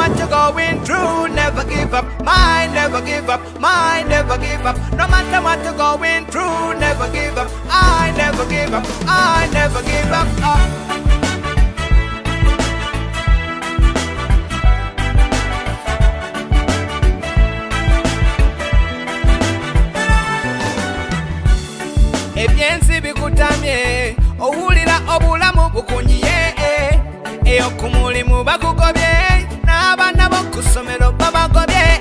what you're going through, never give up. Mine never give up. Mine never give up. No matter what you're going through, never give up. I never give up. I never give up. Ebyensi bikutamye owulira obulamu bukunyiye eyo ku mulimu bakugobye n'abaana b'okusomero babagobye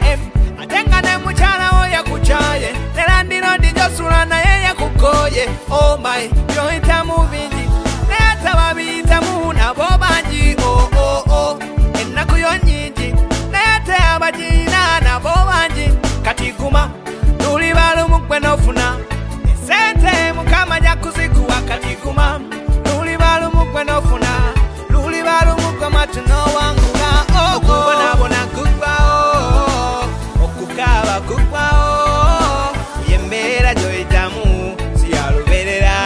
ate nga ne mukyala wo yakukyaye ne landiroodi gy'osula naye yakukoye. Oh my byoyitamu bingi naye ate babiyitamu nabo bangi. Ennaku yo nnyingi naye ate abagiina nabo bangi. Kati guma luli balumu gwe n'ofuna sente mukama jakuzikuwa. Kati guma luli balumu gwe n'ofuna luli balumu gwe matu n'owangula. Okubonabona kugwawo okukaaba kugwawo yembeera gyoyitamu siyaluberera.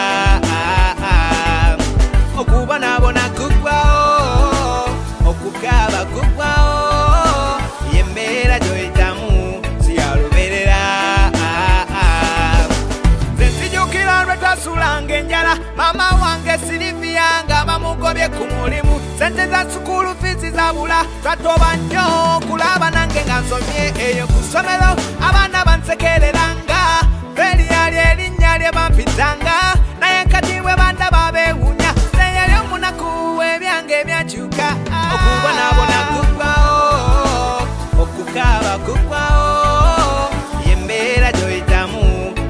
Okubonabona kugwawo okukaaba kugwawo yembeera gyoyitamu siyaluberera. Twasulanga enjala mama wange Silivia nga bamugobye ku mulimu. Sente za sukulu fizi zabula twatoba nnyo kulaba nange nga nsomye eyo ku ssomero. Abaana bansekereranga feri yali erinnya lye bampitanga naye kati bwe bandaba beewuunya neyali omunaku ebyange byakyuka. Okubonabona kugwawo okukaaba kugwawo yembeera gyoyitamu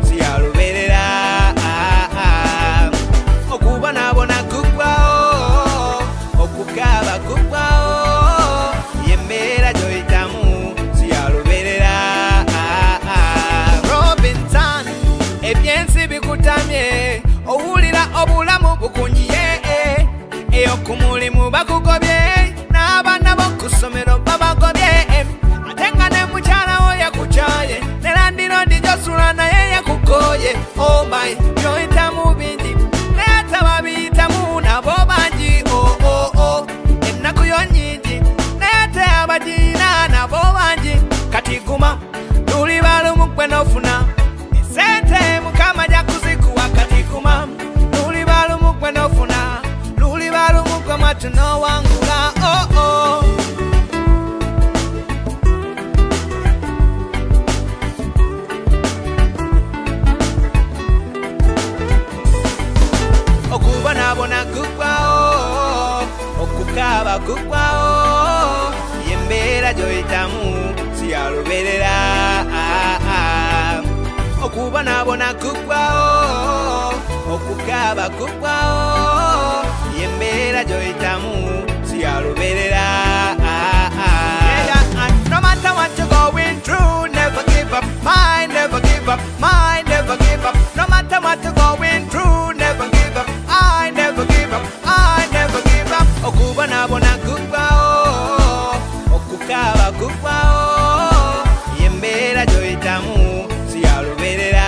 siyaluberera. Okubonabona kugwawo okukaaba kugwawo yembeera gyoyitamu siyaluberera. Robinson ebyensi bikutamye owulira obulamu bukunyiye eyo ku mulimu bakugobye n'abaana b'okusomero babagobye ate nga ne mukyala wo yakukyaye ne landiroodi gy'osula naye yakukoye. Oh my byoyitamu bingi naye ate babiyitamu nabo bangi. Ennaku yo nnyingi naye ate abagiina nabo bangi. Kati guma luli balumu gwe n'ofuna sente mukama jakuzikuwa. Kati guma luli balumu gwe n'ofuna luli balumu gwe matu n'owangula. Okubonabona kugwawo okukaaba kugwawo yembeera gyoyitamu siyaluberera. Okubonabona kugwawo okukaaba kugwawo yembeera gyoyitamu siyaluberera. No matter what you're going through, never give up. Mine never give up. Mine never give up. No matter what you're going through, never give up. I never give up. I never give up. Okubonabona kugwawo okukaaba kugwawo yembeera gyoyitamu siyaluberera.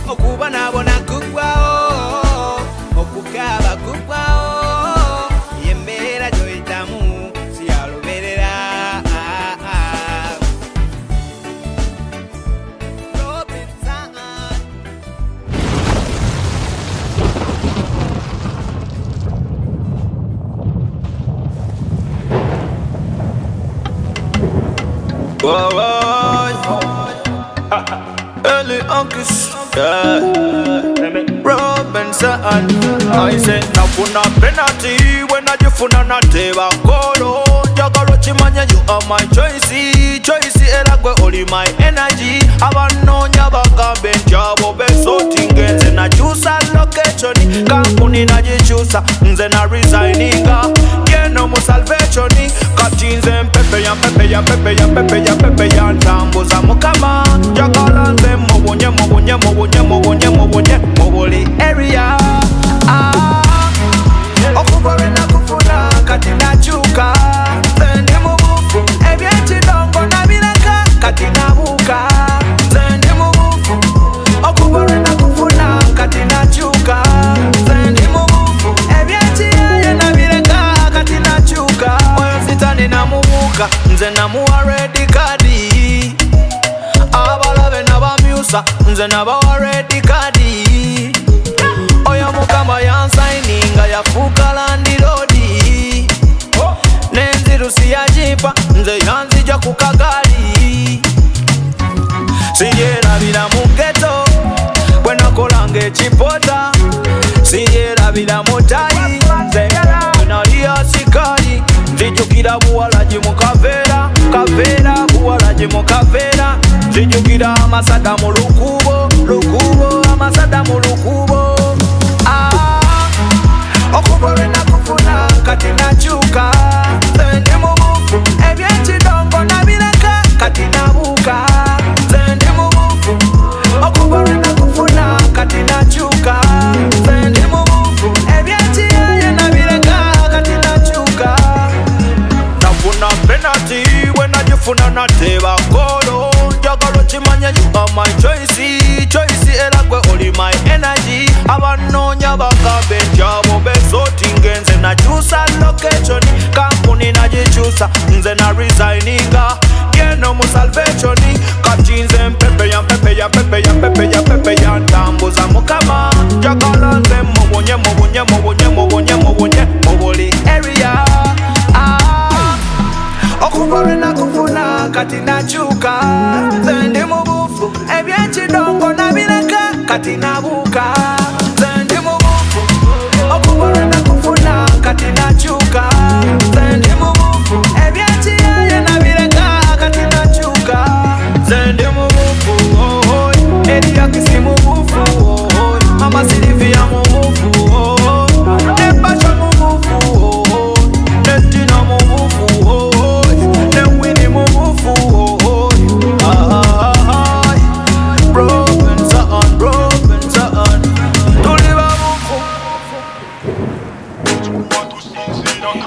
Okubonabona kugwawo okukaaba kugwawo yembeera gyoyitamu siyaluberera. Robinson. Early uncles, Robinson. I say nafuna penalty when I jifuna na teba kolo. Jagalo chimanya you are my choice eragwe oli my energy. Abanonya bagambe njabo besoti ngenze na chusa location. Kampuni na jichusa nze na resigninga. Geno mu salvation kati nze mpepe ya ntambuza mukama. Jagala nze mubunye mubuli area. Okuvore na kufuna kati nachuka. Nze mubufu ebyekidongo nabireka kati nabuka. Nze mubufu okuvore na kufuna kati nachuka. Nze mubufu ebyekiyeye nabireka kati nachuka. Oyo nze namuwa red card. Abalabe n'abamyusa nze nabawa red card. Oyo mukama yansayininga yafuuka landiroodi. N'enzirusi yagipa nze yanzija ku kagaali. Siryerabira mu ghetto bwe nakolanga ekipota. Siryerabira mu tayi nze nali asikaali. Nzijukira buwalaji mu kaveera, kaveera buwalaji mu kaveera. Nzijukira amasada mu lukubo, lukubo amasada mu lukubo. Okuva lwe nakufuna kati nakyuka. Nze ndi mu bufu eby'ekidongo nabireka kati nabuuka. Nze ndi mu bufu okuva lwe nakufuna kati nakyuka. Nze ndi mu bufu eby'ekiyeye nabireka kati nakyuka. Nafuna penalty bwe nagifuna nateeba golo. Njagala kimanye you are my choice, choice era gwe oli my energy. Abanoonya bagambe ntyabo besoti ngenze nakyusa location. Kampuni nagikyusa nze na resigninga yeno mu salvation. Kati nze mpepeya mpepeya mpepeya mpepeya mpepeya ntambuza mukama. Njagala nze mubonye mubonye mubonye mubonye mubonye mu buli area. Okuva lwe nakufuna kati nakyuka. Nze ndi mu bufu eby'ekidongo nabireka kati nabuuka. Nze ndi mu bufu okuva lwe nakufuna kati nakyuka. Nze ndi mu bufu eby'ekiyeye nabireka kati nakyuka. Nze ndi mu bufu Eriakisi mu bufu Mama Silvia mu bufu Nepasha mu bufu Netina mu bufu Newini mu bufu. Broken son tuliba bufu.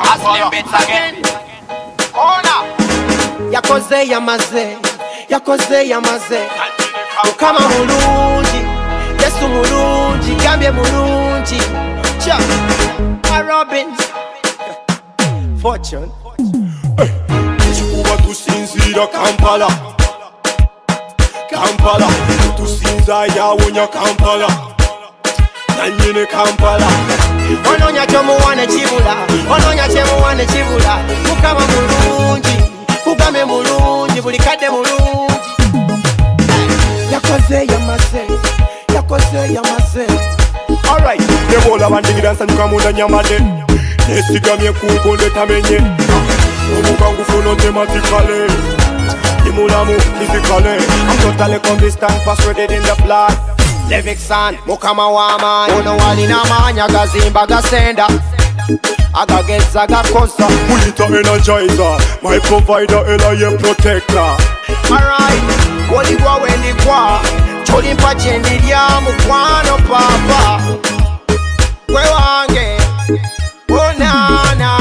Aslim bits again. Corner. Yakoze yamaze, yakoze yamaze. Mukama mulungi, Yesu mulungi, Gambye mulungi. Cha, Robbins, Fortune. Chikuba tusinzira Kampala, Kampala. Tusinza yawonya Kampala, nanyine Kampala. Ononya kyomuwane kibula, ononya kyemuwane kibula. Mukama mulungi, Kugame mulungi, buli kadde mulungi. Yakoze yamaze, yakoze yamaze. Alright, nebola bandigira nsanyuka munda nyamade. Nesigamye kunkonde tamenye. Omukangu funo tematically. Imulamu physically. I'm totally consistent, persuaded in the blood. Levikson, Mukama waman. Ono walina amanya gazimba gasenda. Agageza gakosa. Mulita energizer, my provider ela protector. Alright, koligwa wendigwa. Cholimpa chendirya mukwano papa. Gwe wange, oh na na na.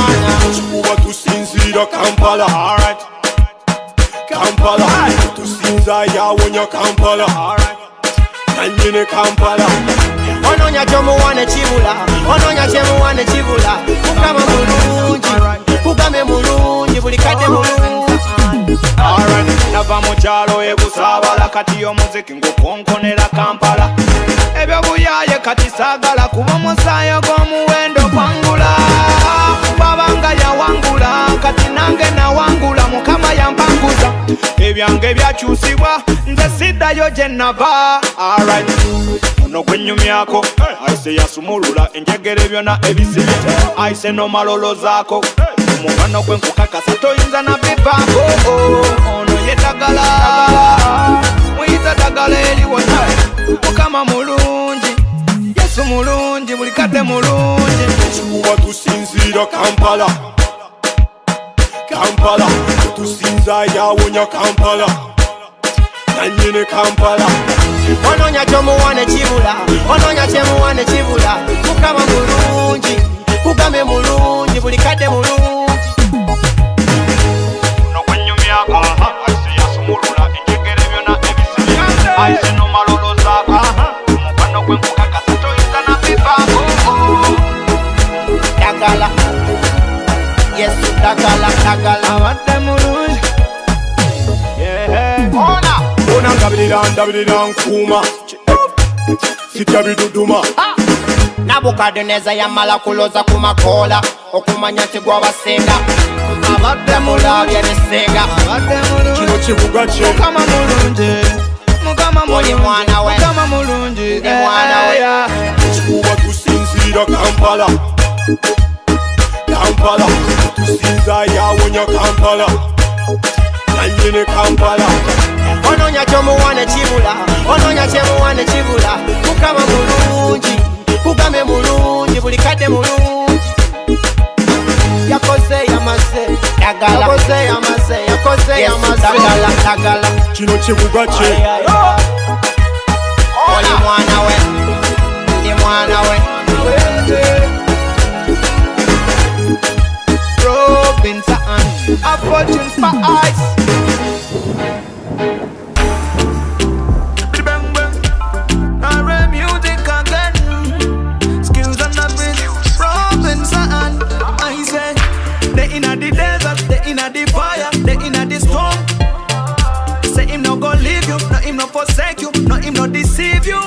Chikuba tusinzira Kampala, alright. Kampala, tusinza yawonya Kampala, alright. Nanyine Kampala. Ononya kyomuwane kibula, ononya kyemuwane kibula. Mukama mulungi, Kugame mulungi, buli kadde mulungi. Alright, nava mu kyalo ebusaabala kati omuziki ngukonkonera Kampala. Ebyo buyaye kati saagala kuba musaayo gw'omuwendo kwangula. Babanga yawangula kati nange nawangula Mukama yampanguza. Ebyange byakyusibwa nze siddayo gye nava. Alright, ono gwennyumyako ayise yasumulula enjegere byonna ebisibye. Ayise nomalolozaako omugano gwe nkukakasa toyinza nabivaako. Ono ye ddagala muyita ddagala eliwona. Mukama mulungi, Yesu mulungi, buli kadde mulungi. Chikuba tusinzira Kampala, Kampala. Tusinza yawonya Kampala, nanyine Kampala. Ononya kyomuwane kibula, ononya kyemuwane kibula. Mukama mulungi, Kugame mulungi, buli kadde mulungi. Ono gwennyumyako ayise yasumulula enjegere byonna ebisibye. Ayise nomalolozaako omugano gwe nkukakasa toyinza nabivaako. Dagala, Yesu dagala, dagala. Abadde mulungi dabidi dan kuma. Sitabi duduma. Nabukadineza yamala kuloza kumakola okumanya nti gwabasinga abadde mulabye bisinga Kino kibuga kye Mukama mulungi oli mwana we Mukama mulungi ndi mwana we Kuba tusinzira Kampala Kampala Tusinza yawonya Kampala Nanyine Kampala ononya kyomuwane kibula ononya kyemuwane kibula Mukama mulungi kugambe mulungi buli kadde mulungi yakoze yamaze dagala yakoze yamaze dagala Kino kibuga kye oli mwana we ndi mwana we Robinson, a fortune for eyes. Music again. Skills and the beat. Robinson, I say, they inna the desert, they inna the fire, they inna the storm. Say him no go leave you, no him no forsake you, no him no deceive you.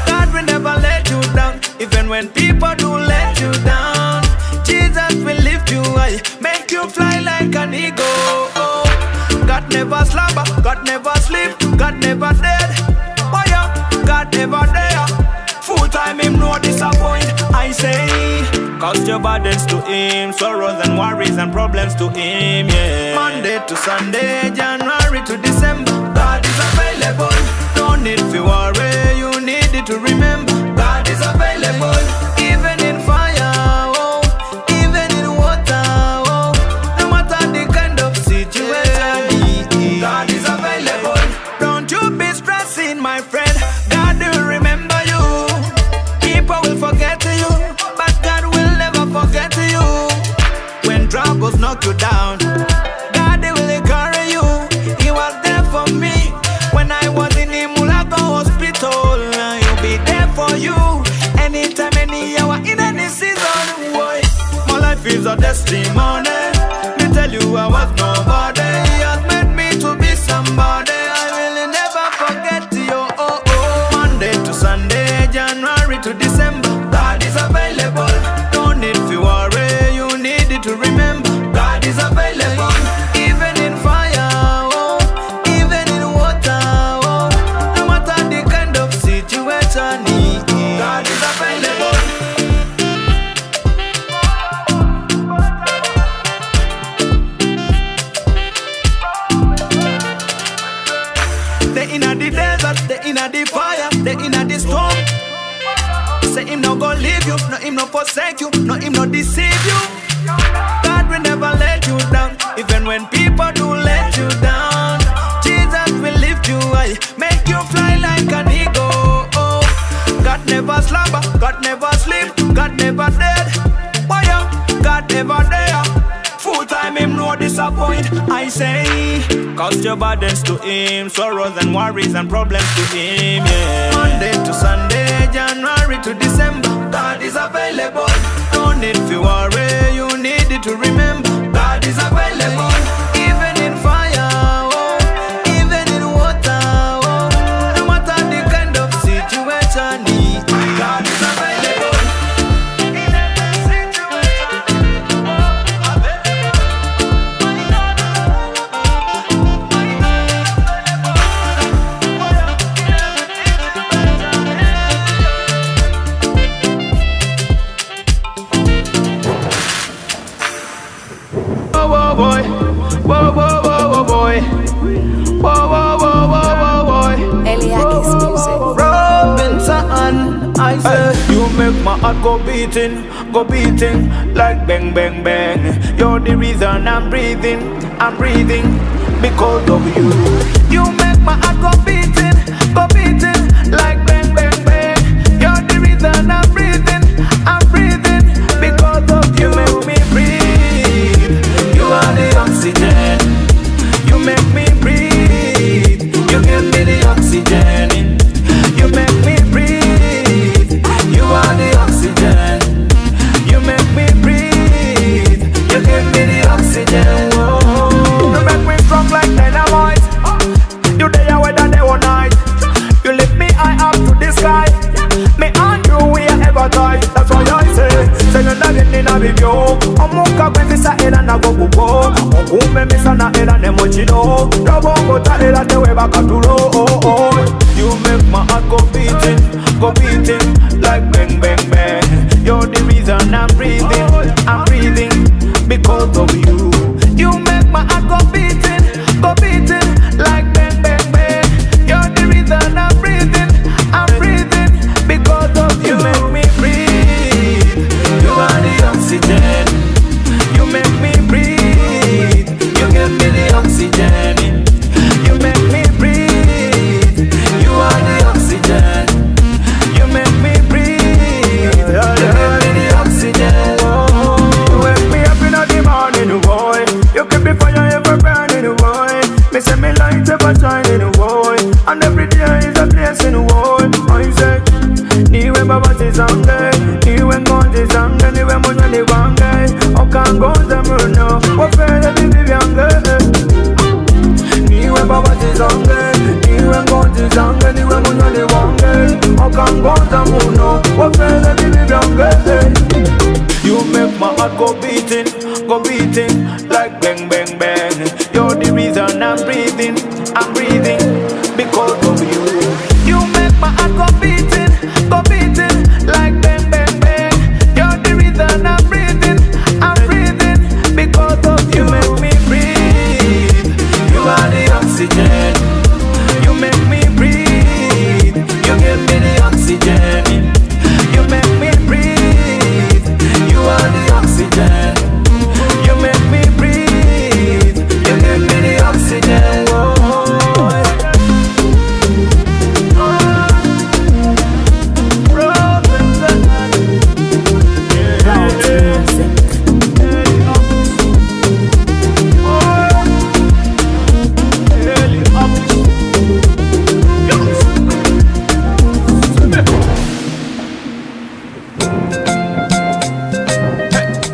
God will never let you down, even when people do let you down. Jesus will lift you high, make you fly like an eagle. God never slumber, God never sleep, God never dead. Oh yeah, God never there. Full time him no disappoint, I say. Cast your burdens to him, sorrows and worries and problems to him, yeah. Monday to Sunday, January to December, God is available. No need to worry, you need it to remember. God is available, even in fire, oh, even in water, oh, no matter the kind of situation, God is available. Don't you be stressing, my friend. God will remember you. People will forget you, but God will never forget you. When troubles knock you down, God will carry you. He was there for me when I was in the Mulago hospital. He'll be there for you anytime, any hour, in any season. Boy, my life is a testimony. Me tell you I was nobody. He has made me to be somebody. I will never forget you. Oh, oh. Monday to Sunday, January to December, God is available. Don't need to worry, you need it to remember. God is available, even in fire, oh, even in water, oh, no matter the kind of situation, God is available. They inna the desert, they inna the fire, they inna the storm. Say him no go leave you, no him no forsake you, no him no deceive you. God will never let you down, even when people do let you down. Jesus will lift you high, make you fly like an eagle. Oh, God never slumber, God never sleep, God never dead. Oh yeah, God never there. Full time him no disappoint, I say. Cast your burdens to him, sorrows and worries and problems to him, yeah. Monday to Sunday, January to December, God is available. No need to worry, you need it to remember. God is available, even in fire, oh, even in water, oh, no matter the kind of situation, God is available. In every situation, boy, whoa, whoa, whoa, whoa, boy, whoa, whoa, whoa, whoa, whoa, boy. Eliakis Music. Robinson, I say, you make my heart go beating like bang, bang, bang. You're the reason I'm breathing because of you. You make my heart go beating like bang, bang, bang. You're the reason I'm breathing because of you. You make me breathe. You are the oxygen. You make me breathe. You give me the oxygen. You make me breathe. You are the oxygen. You make me breathe. You give me the oxygen. Whoa. You make me strong like dynamite. You there whether they na go buko Okume misana ela ne mochino Robongo ta ela te weba katulo You make my heart go beating like bang bang bang. You're the reason I'm breathing because of you. You make my heart go beating like bang bang bang. You're the reason I'm breathing because of you. You make me breathe. You are the oxygen. You make me breathe. You give me the oxygen. You make me breathe. You are the oxygen. You make me breathe. You give me the oxygen. You wake me up in the morning, boy. You keep the fire ever burning, boy. Me say me light ever shining, boy. And every day is a blessing, boy. I say, niwe baba tizange, niwe ngozi zange, niwe monyani wange. Okangoza murno, wafele bibi vyange. Niwe baba tizange, niwe ngozi zange, niwe monyani wange. Okangoza murno, wafele bibi vyange. You make my heart go beating like bang bang bang. You're the reason I'm breathing because of you. You make my heart go beating like bang bang bang. You're the reason I'm breathing because of you. You make me breathe. You are the oxygen. You make me breathe. You give me the oxygen. You make me breathe. You are the oxygen. You make me breathe. You give me the oxygen.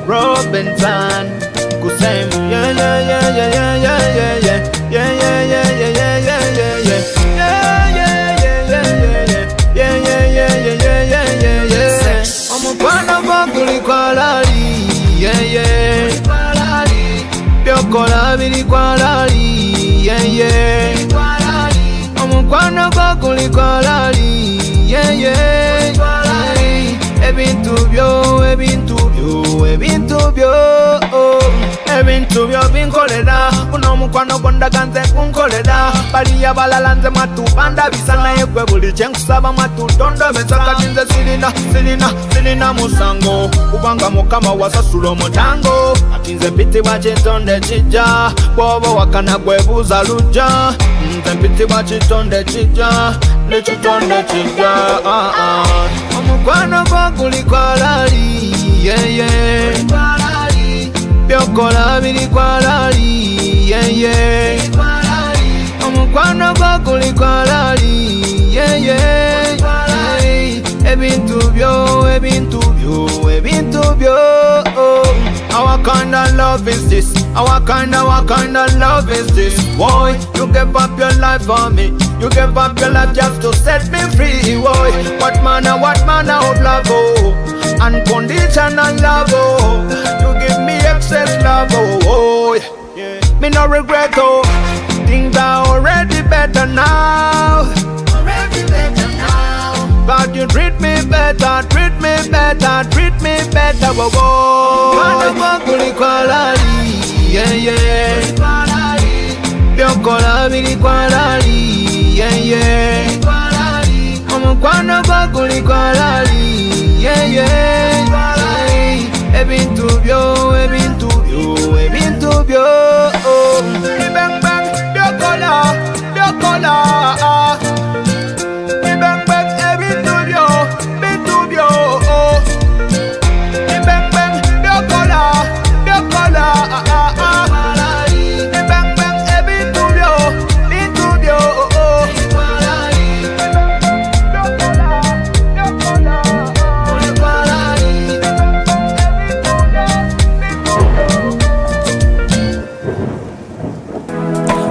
Robinson, Kusem, yeah, yeah, yeah, yeah, yeah, yeah, yeah, yeah, yeah, yeah, yeah, yeah, yeah, yeah, yeah, yeah. I'm a part of a good quality, yeah, yeah. Piocola, very quality, yeah, yeah. I'm a part of a good quality, yeah, yeah. Ebintubyo binkolera kuno mukwano gonda ganze kunkolera baliya balalanze matubanda bisana yegwe buli kyenkusaba matutonda besakati nze sirina musango kubanga mukama wasasula omutango ati nze mpitibwa kitonde kijja bwoba wakana gwebuuza lujja nze mpitibwa kitonde kijja nekitonde kijja omukwano gwo guli kwalali yeye byokola biri kwalali yeye omukwano gwo guli kwalali yeye ebintu byo our kind of love is this, our kind of love is this. Boy, you give up your life for me, you give up your life just to set me free. Boy, what manner of love, oh, unconditional love, oh, you give me excess love, oh, yeah. Me no regret, oh, things are already better now. God, you treat me better, whoa, whoa. Mano kuli kwalali, yeah, yeah. Piokola biri kwalali, yeah, yeah. Omukwano kuli kwalali, yeah, yeah. Ebintu byo. Bang bang, piokola.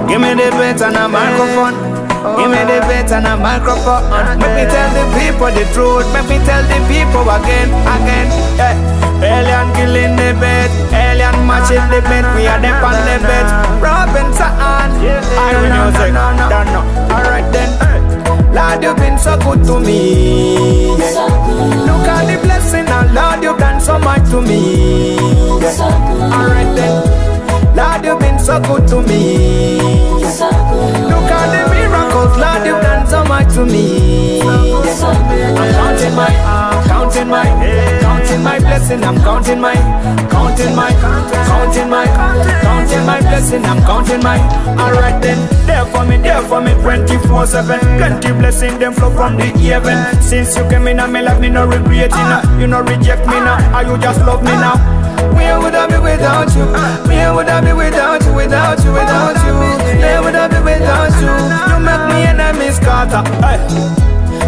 Give me the beat and a microphone. Give me the beat and a microphone. Make me tell the people the truth. Make me tell the people again. Yeah. Alien killing the bed, alien match shit the bed, we are them on the bed. Robinson, Iron music, don't know. Alright then, Lord, you've been so good to me. Look at the blessing, and Lord, you've done so much to me. Alright then, Lord, you've been so good to me. Look at the miracles, Lord, you've done so much to me. I'm counting my blessing, I'm counting my blessing, I'm counting my. Alright then, there for me 24/7. Plenty blessing them flow from the heaven. Since you came in and me like me no regret now. You no reject me now, or you just love me now. Where would I be without you? Where would I be without you? Without you? Where would I be without you? You make me enemies scatter.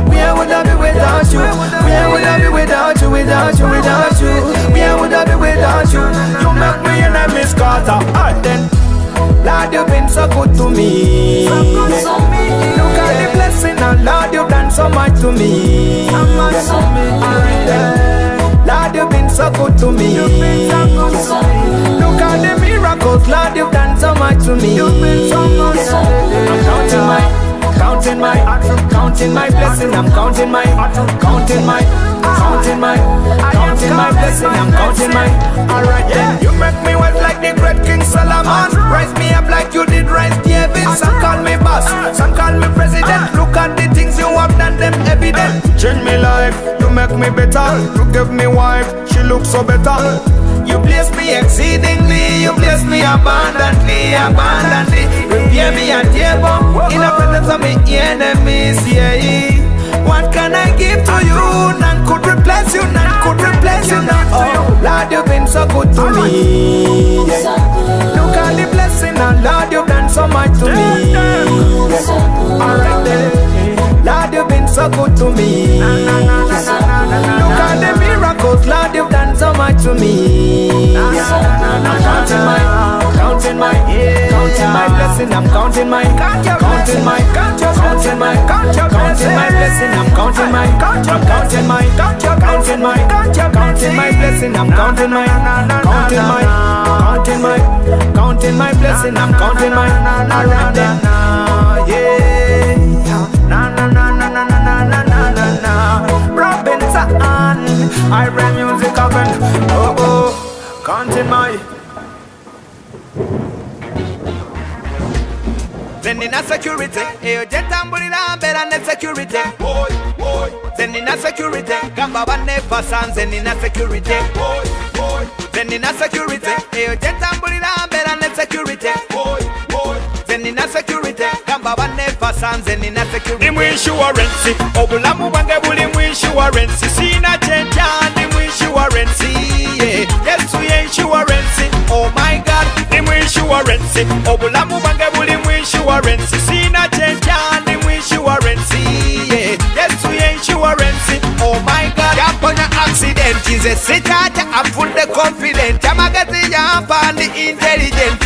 Where would I be without you? Where would I be without you? Where would I be without you? You make me enemies scatter. Then, Lord, you've been so good to me. Look at the blessing, and Lord, you've done so much to me. Lord, you've been so good to me. Look at the miracles, Lord, you've done so much to me. I'm counting my blessing, I'm counting my blessing, I'm counting my. Alright then, you make me wealth like the great King Solomon. Rise me up like you did rise David. Some call me boss, some call me president. Look at the things you have done, them evident. Change me life, you make me better. You give me wife, she looks so better. You bless me exceedingly, you bless me abundantly. Prepare me a table in the presence of my enemies, yeah. What can I give to you? None could replace you, Oh, Lord, you've been so good to me. Look at the blessing, and Lord, you've done so much to me. Alright then, Lord, you've been so good to me. Look at the miracles, Lord, you've done so much to me. I'm counting my blessing, I'm counting my blessing, I'm counting my blessing, I'm counting my blessing, I'm counting my. Alright then, yeah. Robinson, Iron music oven. Oh, counting my. Sending a security, eyo jetambulira mbera ne security. Sending a security, gamba bane fasan. Sending a security, sending a security, eyo jetambulira mbera ne security. Sending a security, gamba bane fasan. Sending a security. Nimu insurance, obulamu bange buli mu insurance. Sina chenja nimu insurance, yeah. Yes we insurance, oh my God. Nimu insurance, obulamu bange buli mu insurance. Sina chenja nimu insurance, yeah. Yes we insurance, oh my God. Yaponya accident is a sitaja afunde confident. Amagezi yampandi intelligent.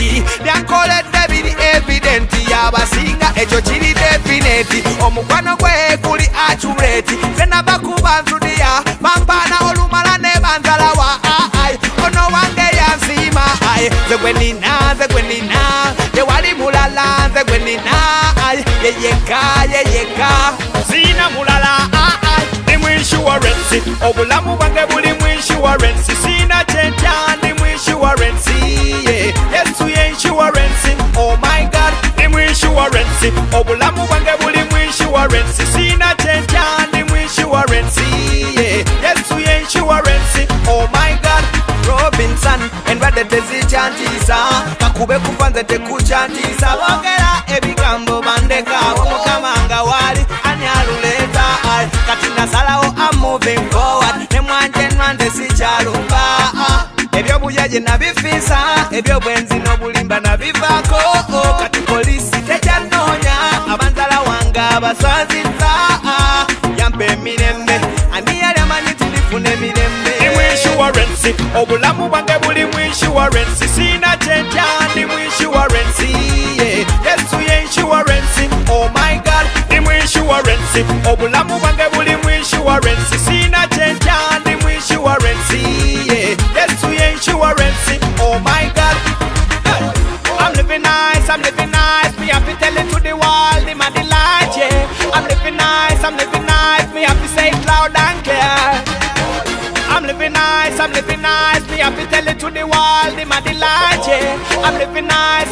Yankole David evident. Yabasinga echo chiri definite. Omukwano gwe kuli accurate. Zena bakuba nzudia pampana olumala ne banzalawa. Ono wange yansima. Zegwenina yewali mulala. Zegwenina yeyeka zina mulala. Nimu insurance, obulamu bange buli mu insurance. Sina chenja nimu insurance, yeah. Yes we insurance, oh my God. Nimu insurance, obulamu bange buli mu insurance. Sina chenja nimu insurance, yeah. Yes we insurance, oh my God. Robinson, envade tezichantiza kakube kupanze tekuchantiza. Bogera ebigambo bandeka omukamanga wali anyaluleta. Katina salawo I'm moving forward. Nemwanje nwanze sichalumba. Ebyo buyaje nabifisa, ebyo bwenzi nobulimba nabivako. Kati polisi tejanonya abanzala wanga basanziza. Yampe emirembe ani yali amanyi tilifune emirembe. Nimu insurance, obulamu bange buli mu insurance. Sina chenja nimu insurance, yeah. Yes we insurance, oh my God. Nimu insurance, obulamu bange buli mu insurance. Sina chenja nimu insurance, yeah. Yes we insurance, oh my God. I'm living nice, me have to say it loud and clear. I'm living nice, me have to tell it to the world, the man delight, yeah. I'm living nice,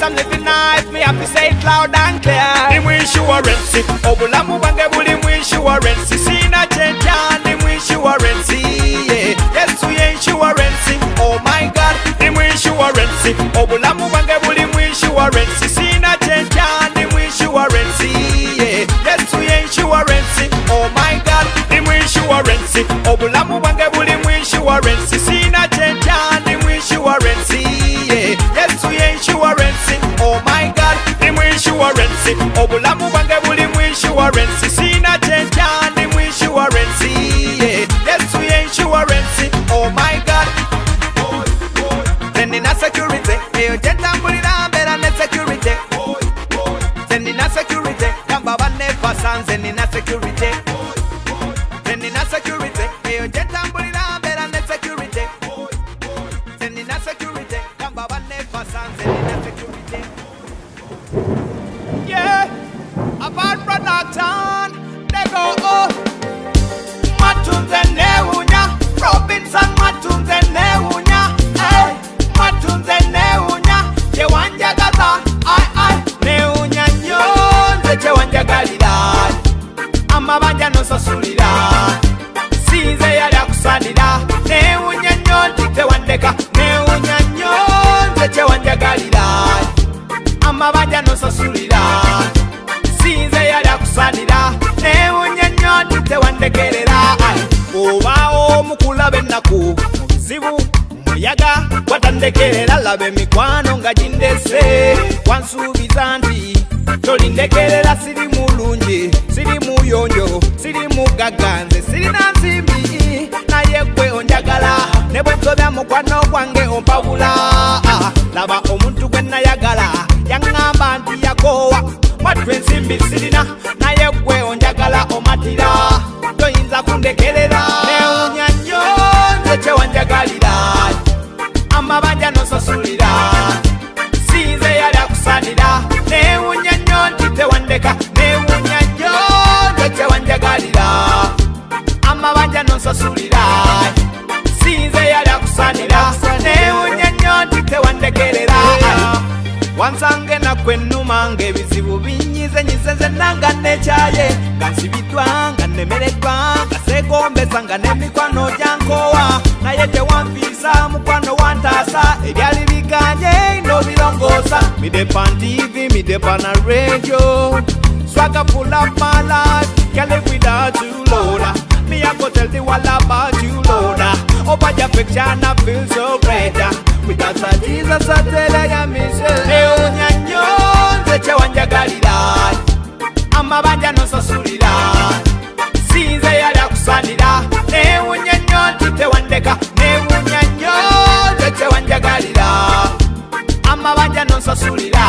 me have to say it loud and clear. Nimu insurance, obulamu bange buli mu insurance. Sina chenja, nimu insurance, yeah. Yes, we insurance, oh my God. Nimu insurance, obulamu bange buli mu insurance. Sina chenja, nimu insurance, yeah. Yes, we insurance, oh my God. Nimu insurance, obulamu bange buli mu insurance. Sina chenja, nimu insurance, yeah. Yes, we insurance, oh my God. Nimu insurance, obulamu bange buli mu insurance. Sina chenja, nimu insurance, yeah. Yes, we insurance, oh my God. Sending a security, hey, jetambulira mbera ne security. Sending a security, kamba bane fasan. Sending a security, sending a security, hey, jetambulira mbera ne security. Sending a security, kamba bane fasan. Sending a security. Yeah, apart from Nocturne, they go oh. Matunze neunya, Robinson matunze neunya, hey. Matunze neunya, chewanjagaza, ai neunya nyonze chewanjagalira. Amabanja nosasulira, sinze yali akusalira. Neunya nyonze tewandeka, neunya nyonze chewanjagalira. Amabanja nosasulira, sinze yali akusalira. Neunya nyonze tewandekerera. Obao mukulabe naku mubizibu muyaga watandekerera. Labe mikwano nga jindese wansuubiza nti tolindekerera. Siri mulungi, siri muyonjo, siri mugaganze, siri nansimbi naye gwe onjagala. Ne bwe nsobya mukwano gwange ompabula. Laba omuntu gwe nayagala yaŋŋamba nti yakoowa. Mwattu ensimbi sirina naye gwe onjagala omatira. Toyinza kundekerera. Neunya nyonze chewanjagalira. Amabanja nosasulira, sinze yali akusalira. Neunya nyonze tewandeka, neunya nyonze chewanjagalira. Amabanja nosasulira, sinze yali akusalira. Neunya nyonze tewandekerera. Wansange nakwenuma ng'ebizibu binyize nyisenze nanga nekyaye. Nga nsibidwa nga nemereddwa nga seegombesa nga n'emikwano gyankowa. Naye tewampiisa mukwano wantaasa. Ebyali biganye no birongoosa. Midepa TV, midepa na radio. Swagger full of my life, can't live without you, Lord. Me I go tell the world about you, Lord. Over your picture and I feel so great. Without a Jesus I tell I miss you. Neunya nyonze chewanjagalira. Amabanja nosasulira, sinze yali akusalira. Neunya nyonze tewandeka, neunya nyonze chewanjagalira. Amabanja nosasulira,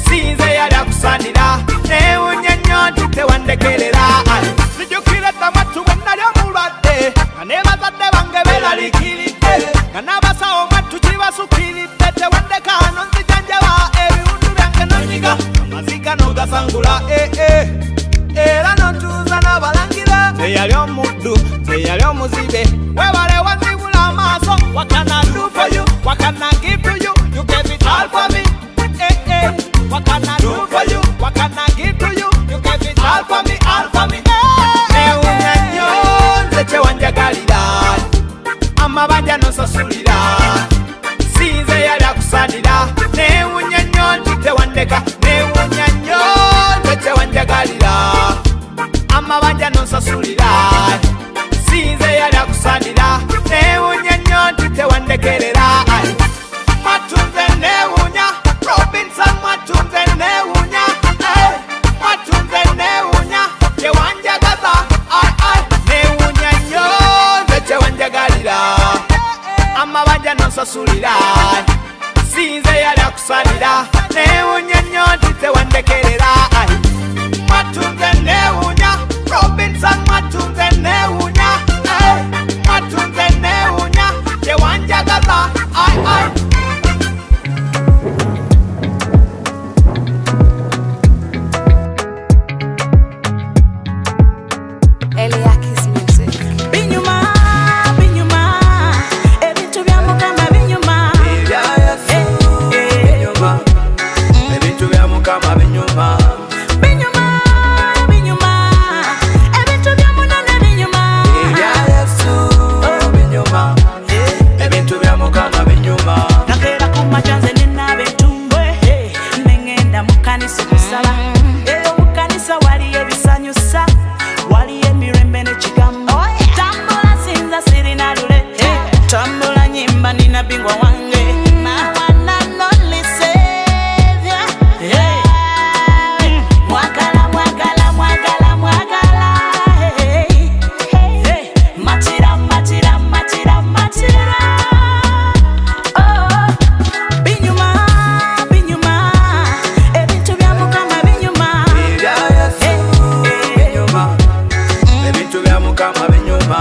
sinze yali akusalira. Neunya nyonze tewandekerera. Sijukira tamatu wenali omulwadde, nga ne bazadde bange beraliikiridde, nga n'abasawo mwattu kibasukiridde. Tewandeka ano nzijanjaba ebiwundu byange nonyiga. Amaziga nogasangula era nontuuza n'abalangira. Teyali omuddu, teyali omuzibe, webale wanzibula amaaso. What can I do for you? What can I give to you? You gave it all for me. What can I do for you? What can I give to you? You gave it all for me, all for me. Neunya nyonze chewanjagalira. Amabanja nosasulira, sinze yali akusalira. Neunya nyonze tewandeka, neunya nyonze chewanjagalira. Amabanja nosasulira, sinze yali akusalira. Neunya nyonze tewandekerera. Matunze neunya, Robinson matunze neunya, matunze neunya chewanjagaza, neunya nyonze chewanjagalira. Amabanja nosasulira, sinze yali akusalira. Neunya nyonze tewandekerera. Matunze neunya, Robinson matunze neunya, matunze neunya chewanjagaza, mulindwa wange, my one and only savior. Hey. Mwagala, mwagala, mwagala, mwagala. Hey. Hey. Matira, matira, matira, matira. Oh. Binyuma, binyuma. Ebintu bya Mukama binyuma. Binyuma. Ebintu bya Mukama binyuma.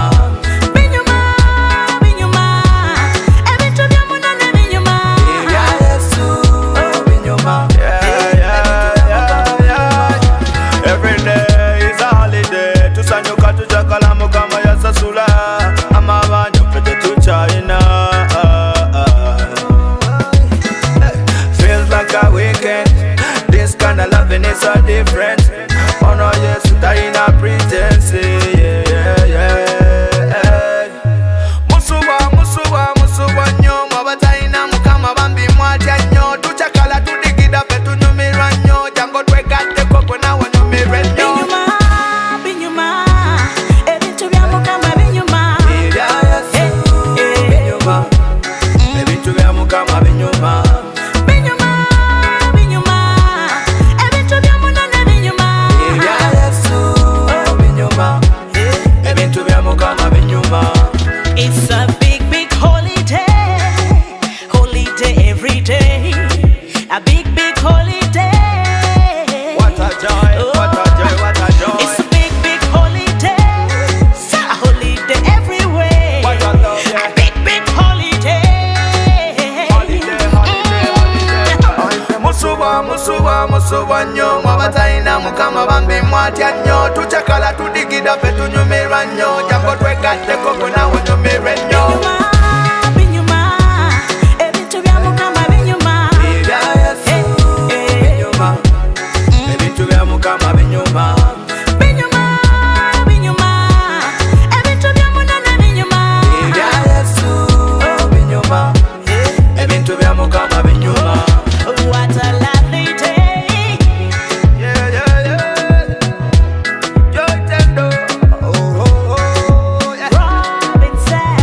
It's so different. Oh no, yes, that ain't a pretense. Musuwa, musuwa, musuwa nyo. Mabataina mukama bambi mwatya nyo. Tuchakala tudigida fetu nyumira nyo. Jango twekate koko na wanyumira nyo. Binyuma, binyuma. Ebintu bya Mukama binyuma. Binyuma. Ebintu bya Mukama binyuma. It's a big, big holiday, holiday every day, a big, big holiday. What a joy, what a joy, what a joy. It's a big, big holiday, a holiday everywhere. What a love, yeah. A big, big holiday. Holiday, holiday, holiday. Musuwa, musuwa, musuwa nyo. Mwabataina mukama bambi mwatya nyo. Tuchakala tudigida fetu nyumira nyo. Jango twekate koko na wanyumira nyo. Binyuma, binyuma. Ebintu bya Mukama binyuma. Binyuma. Ebintu bya Mukama binyuma. Binyuma, binyuma. Ebintu bya Munana binyuma. Binyuma. Ebintu bya Mukama binyuma. What a lovely day. Yeah, yeah, yeah. Joy tendo. Oh, oh, oh, yeah. Robinson.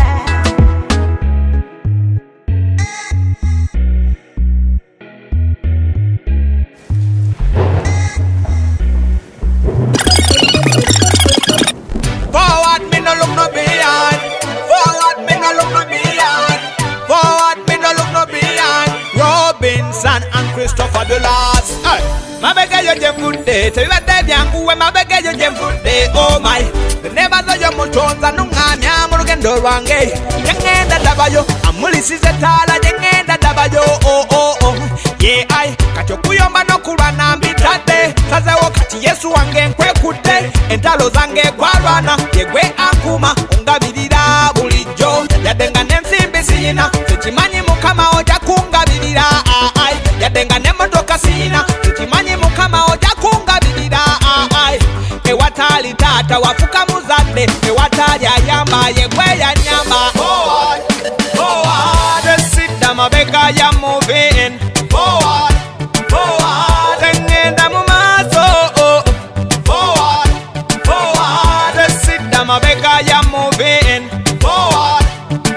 Forward, me no look no behind. Forward, me no look no behind. Forward, me no look no behind. Robinson and Christopher Dulas. Hey. Mabega yo jemfunde, tebiba devyangu we mabega yo jemfunde. Oh my, the never know yo mutonza nungamya mu lugendo lwange. Jengenda dabayo, amulisize tala jengenda dabayo. Oh oh oh, yeah I. Katyo kuyomba no kulwana mbitade. Sazewo kati Yesu wange nkwekutte. Entalo zange kwalwana, yegwe ankuma ungabirira bulijjo. Yadenga nensimbi siyina, sekimanyi Mukama oja kungabirira. Ai, yadenga nemotoka siyina, sekimanyi Mukama oja kungabirira. Ai, ewatali tata wafuka muzadde, ewatali ayamba yegwe yanyamba. Forward, forward, sidda mabega ya moving. Forward, forward, engenda mu maaso. Forward, forward, sidda mabega ya moving. Forward,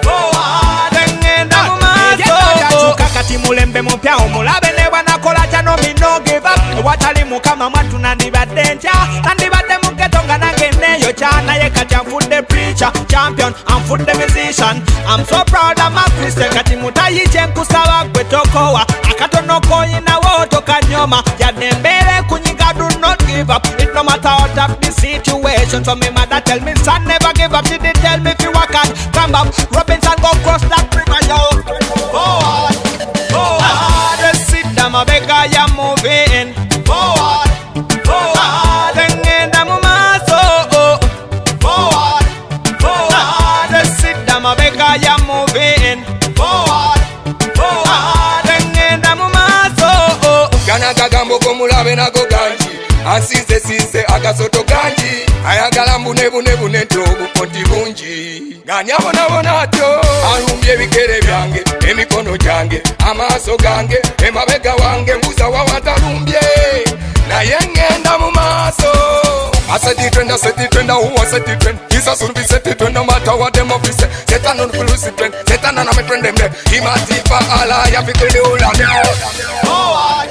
forward, engenda mu maaso. Kakati mulembe mupya omulabe ne banakola kyano mino give up. Watali Mukama mwatu nandibadde ntya, nandibadde mu ghetto nga nange neyo kyana ye kati anfudde preacher, champion, anfudde musician. I'm so proud I'm a Christian. Kati mutayi kyenkusaba gwe tokowa, akatono koyinawo tokanyoma. Yadde embeera kunyiga do not give up. It no matter how tough the situation. So me mother tell me son never give up. She did tell me if you work and come back. Robinson go cross that river yo. Forward, forward, sit down mabega ya moving. Forward, forward, engenda mu maaso. Forward, forward, sit down mabega ya moving. Forward, forward, engenda mu maaso. Gana kagambo komulabe nago ganji, asize size akasoto ganji, ayagala mbune bune bune obukonti bungi. Ganya bona atyo alumbye ebigere byange, emikono gyange, amaaso gange, emabega wange, mbuza wawatalumbye naye ngenda mu maaso. I set the trend, who I set the trend? Jesus will be set the trend, no matter what them up say. Satan on the lose the trend, Satan and my friend them there. He must be for all I have to kill the whole of them. Forward,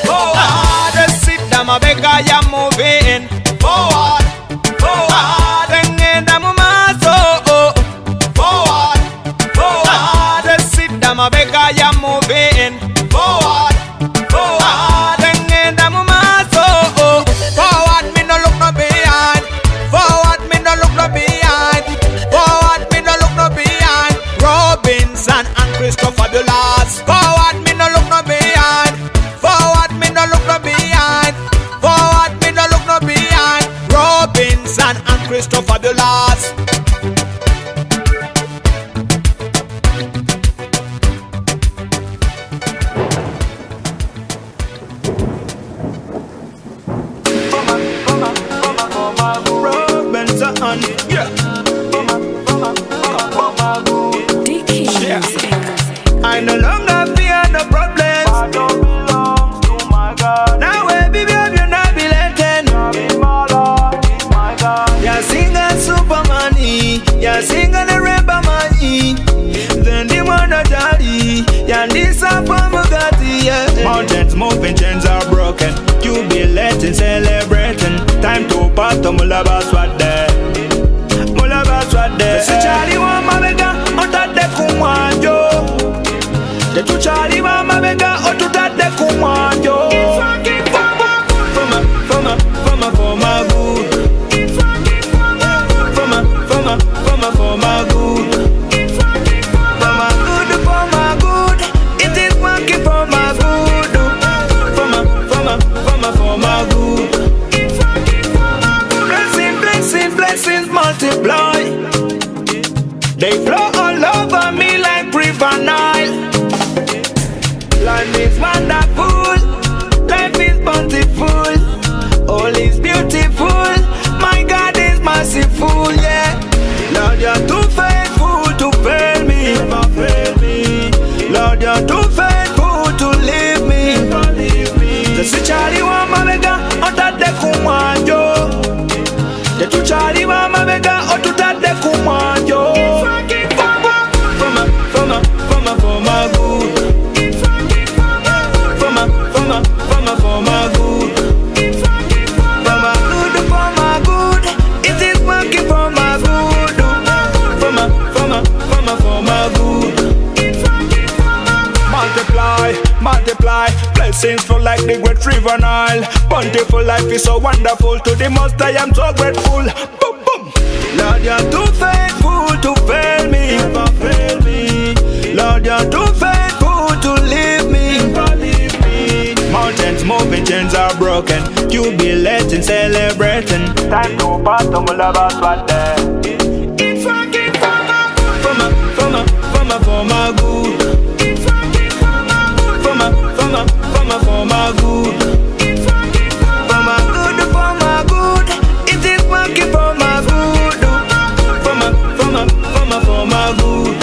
forward, the sit down, my beg I am moving. Forward, forward, then the mama so. Forward, forward, the sit down, my beg I am moving. Forward, forward, then the mama so. Forward, me no look no behind. Forward, me no look no behind. Forward, me no look no behind. Robinson and Christopher Fabulous. Forward, me no look no behind. Forward, me no look no behind. Forward, me no look no behind. Robinson and Christopher Fabulous. I no longer fear no problems. I don't belong to my God. Now baby, you're not be letting. My Lord is my God. You're singing Superman, you're singing the Rebel money. Then the one of daddy, you're this up on Bugatti, yeah. Mountains moving, chains are broken. Jubilating, celebrating. Time to part to Mulaba Swade. Mulaba Swade. Si Charlie wa mabega, otade kumwanjo. The two Charlie wa mabega, otade kumwanjo. For my good. For my good. For my good. For my good. It is working for my good. For my good. Blessings multiply. They flow all over me like river Nile. Life is wonderful. Life is bountiful. All is beautiful. My God is merciful, yeah. Lord, you're too faithful to fail me. Never fail me. Lord, you're too faithful to leave me. Never leave me. The si Charlie wa mabega, otade kumwanjo. The two Charlie wa mabega, otade kumwanjo. For my good. For my good. For my good. For my good. It is working for my good. For my good. Multiply, blessings flow like the great river Nile. Bountiful life is so wonderful. To the most I am so grateful. Boom, boom. Lord, you're too faithful to fail me. Never fail me. Lord, you're too faithful to leave me. Never leave me. Mountains moving, chains are broken. Jubilating, celebrating. Time to pass to Mulaba Swade. It's working for my good. For my good. For my good. For my good. It is working for my good. For my good.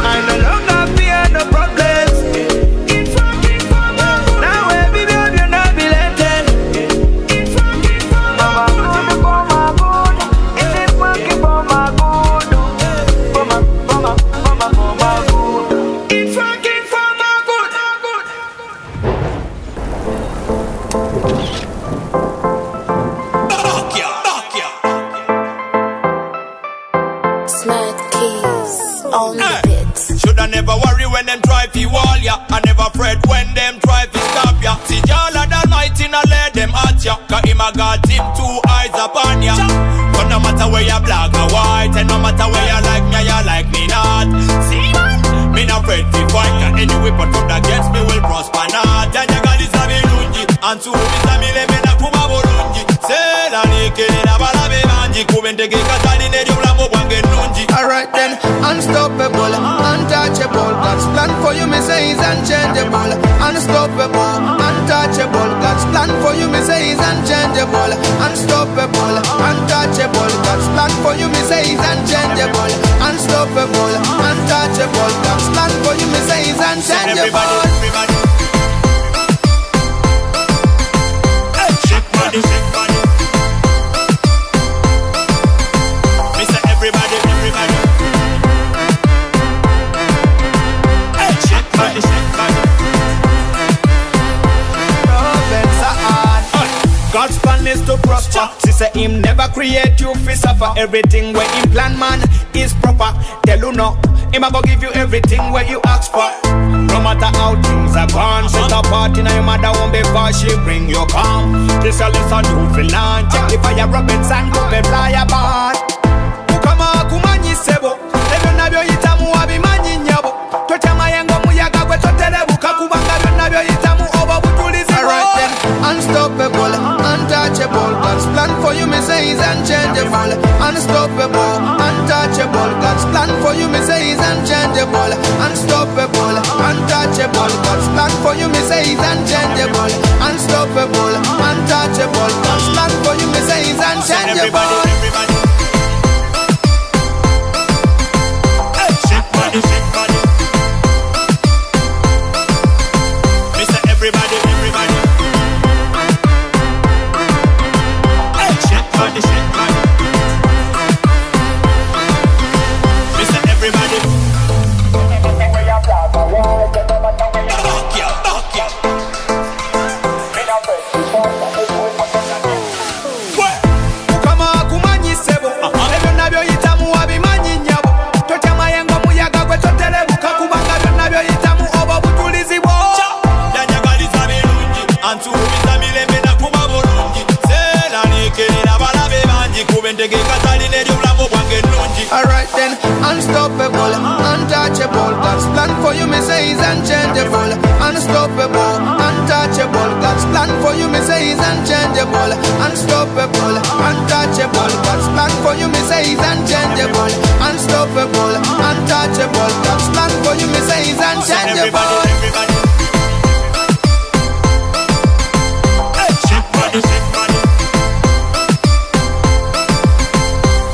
I no longer fear no problems. Now baby, you're not be letting. For my good. It is working for my good. For my good. It's working for my good. Smart keys on the bit. Shoulda never worry when them try fi wall ya. I never fret when them try fi stop ya. See Jah the Almighty na let them at ya. 'Cause him a got him 2 eyes upon ya. So no matter where you black or white, and no matter where you like me or you like me not. See man, me not afraid fi fight. 'Cause any weapon from against me will prosper not. And you got this a bilungi, and to me sa mi le me na kuma bolungi. Se la nikele na bala be manji, kubente ke katani ne diula mo wange nunji. Alright then, unstoppable, untouchable. God's plan for you, me say is unchangeable. Unstoppable, untouchable. God's plan for you, me say is unchangeable. Unstoppable, untouchable. God's plan for you, me say is unchangeable. Unstoppable, untouchable. God's plan for you, me say is unchangeable. Everybody. Hey, shake body, shake body. is to prosper. She say him never create you fi suffer. Everything where him plan man is proper. Tell you no, him a go give you everything where you ask for. No matter how things are gone, set a party now your mother won't be far, she bring you calm. This a lesson you feel on. Check the fire Robinson, go be fly apart. Ukama kumanyi sebo, ebyo nabyo yitamu wabimanyi nyabo. Tocha mayengo muyaga gwe totelebuka kubanga byo nabyo yitamu oba butulizi. Alright then, unstoppable, untouchable. God's plan for you, me say is unchangeable. Unstoppable, untouchable. God's plan for you, me say is unchangeable. Unstoppable, untouchable. God's plan for you, me say is unchangeable. Unstoppable, untouchable. God's plan for you, me say is unchangeable. Everybody. Hey, shake body, shake body. Mr. Everybody, everybody. Hey, shake body, shake body. Mr. Everybody. Alright then, unstoppable, untouchable. God's plan for you, me say is unchangeable. Unstoppable, untouchable. God's plan for you, me say is unchangeable. Unstoppable, untouchable. God's plan for you, me say is unchangeable. Unstoppable, untouchable. God's plan for you, me say is unchangeable. Everybody. Hey, shake body, shake body.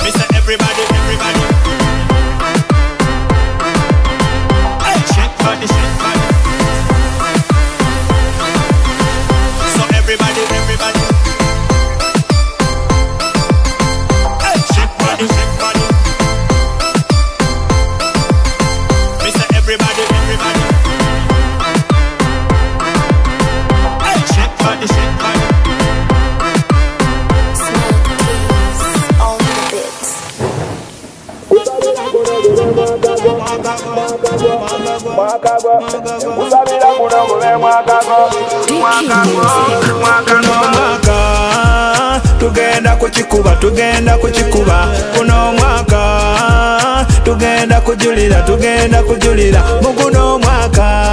Mr. Everybody, everybody. Hey, shake body, shake body. So everybody, everybody. Hey, shake body, shake body. Mr. Everybody, everybody. Hey, shake body, shake body. Tugenda kuchikuba, tugenda kuchikuba. Kuno mwaka tugenda kujulira, tugenda kujulira. Muguno mwaka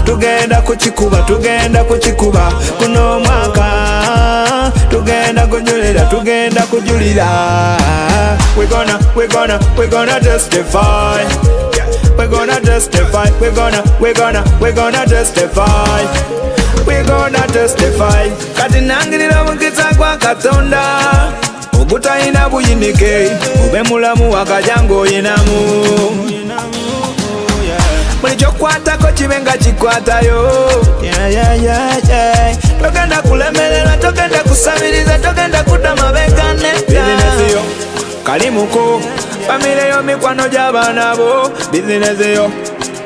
tugenda kuchikuba, tugenda kuchikuba. Kuno mwaka tugenda kujulira, tugenda kujulira. We're gonna testify. We're gonna testify. We're gonna testify. We're gonna testify. Kati nangirira mukisa kwa Katonda. Obutaina buyinike. Ube mulamu wakajango oyinamu. Mulicho kwatako chibenga chikwatayo. Yeah. Togenda kulemerera, togenda kusabiriza, togenda kudama bekane. Business yo kalimuko. Famile yo mikwano jabana bo. Business yo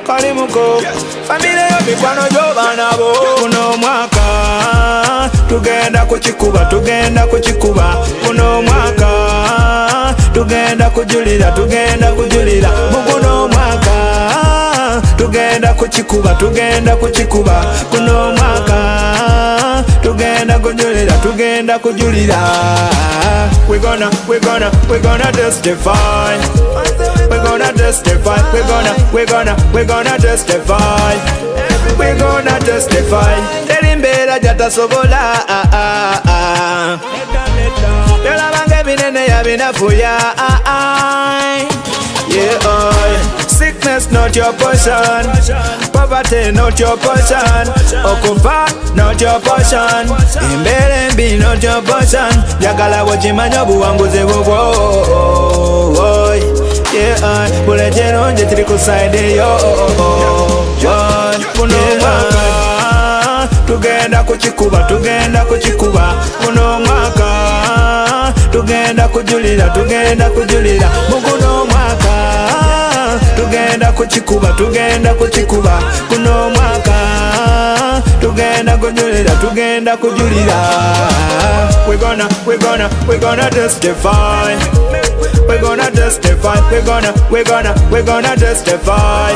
kalimuko. Famile yo mikwano jabana bo. Kuno mwaka tugenda kuchikuba, tugenda kuchikuba. Kuno mwaka tugenda kujulira, tugenda kujulira. Muguno mwaka tugenda kuchikuba, tugenda kuchikuba. Kuno mwaka tugenda kujulira, tugenda kujulira. We're gonna testify. We're gonna testify. We're gonna testify. We're gonna testify. Terimbera jata sobola. Yola bange binene ya binafuya. Yeah, sickness not your portion. Poverty not your portion. Okufa not your portion. Imbere mbi not your portion. Jagala wachimanya buwanguze bubwo. Yeah, bulejero nje tiri kusaide yo. Kuno mwaka tugenda kuchikuba, tugenda kuchikuba. Kuno mwaka tugenda kujulira, tugenda kujulira. Muguno mwaka tugenda kuchikuba, tugenda kuchikuba. Kuno mwaka tugenda kujulira tugenda kujulira we're gonna testify we're gonna testify we're gonna testify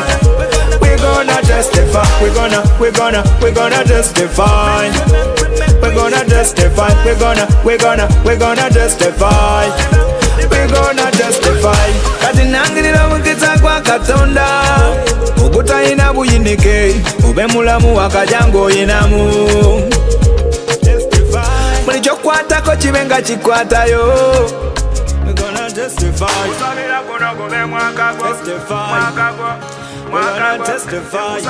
we're gonna testify we're gonna testify we're gonna testify we're gonna testify we're gonna testify kati nangirira mukisa kwa Katonda obutayina buyinike ube mulamu wakajango oyinamu buli kyokwatako kibe nga kikwatayo we're gonna testify we're gonna testify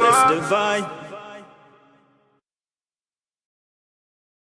testify